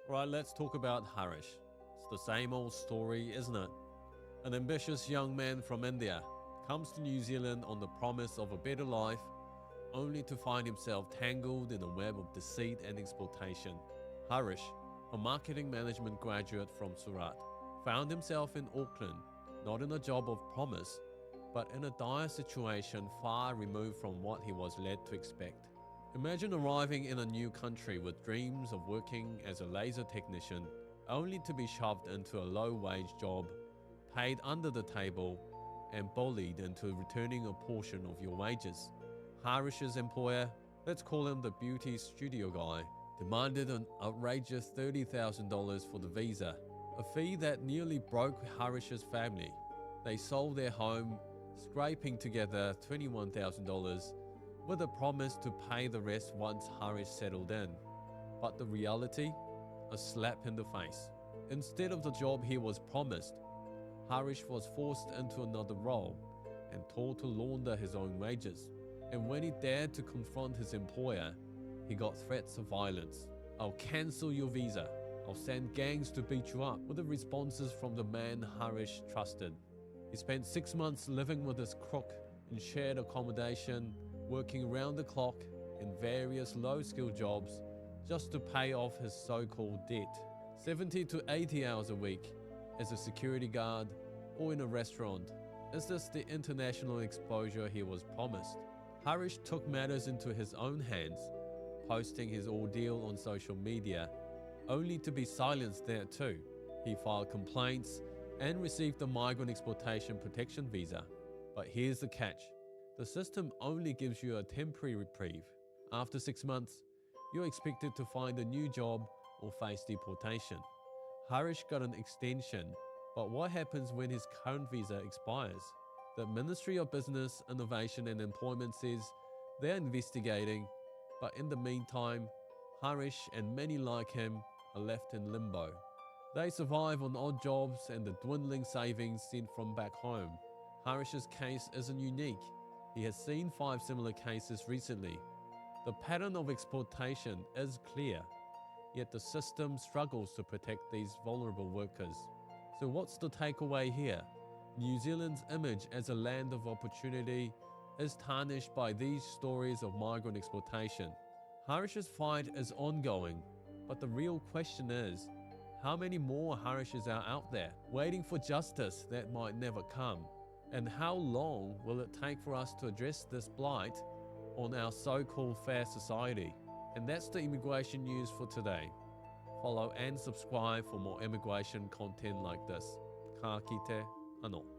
Right, let's talk about Harish. It's the same old story, isn't it? An ambitious young man from India comes to New Zealand on the promise of a better life, only to find himself tangled in a web of deceit and exploitation. Harish, a marketing management graduate from Surat, found himself in Auckland, not in a job of promise, but in a dire situation far removed from what he was led to expect. Imagine arriving in a new country with dreams of working as a laser technician, only to be shoved into a low-wage job, paid under the table, and bullied into returning a portion of your wages. Harish's employer, let's call him the beauty studio guy, demanded an outrageous $30,000 for the visa, a fee that nearly broke Harish's family. They sold their home, scraping together $21,000, with a promise to pay the rest once Harish settled in. But the reality? A slap in the face. Instead of the job he was promised, Harish was forced into another role and told to launder his own wages. And when he dared to confront his employer, he got threats of violence. "I'll cancel your visa. I'll send gangs to beat you up," were the responses from the man Harish trusted. He spent 6 months living with his crook in shared accommodation, working around the clock in various low-skilled jobs just to pay off his so-called debt. 70 to 80 hours a week as a security guard or in a restaurant. Is this the international exposure he was promised? Harish took matters into his own hands, posting his ordeal on social media, only to be silenced there too. He filed complaints and received the Migrant Exploitation Protection Visa. But here's the catch. The system only gives you a temporary reprieve. After 6 months, you're expected to find a new job or face deportation. Harish got an extension, but what happens when his current visa expires? The Ministry of Business, Innovation and Employment says they're investigating, but in the meantime, Harish and many like him are left in limbo. They survive on odd jobs and the dwindling savings sent from back home. Harish's case isn't unique. He has seen 5 similar cases recently. The pattern of exploitation is clear, yet the system struggles to protect these vulnerable workers. So what's the takeaway here? New Zealand's image as a land of opportunity is tarnished by these stories of migrant exploitation. Harish's fight is ongoing, but the real question is, how many more Harishes are out there waiting for justice that might never come? And how long will it take for us to address this blight on our so-called fair society? And that's the immigration news for today. Follow and subscribe for more immigration content like this. Ka kite anō.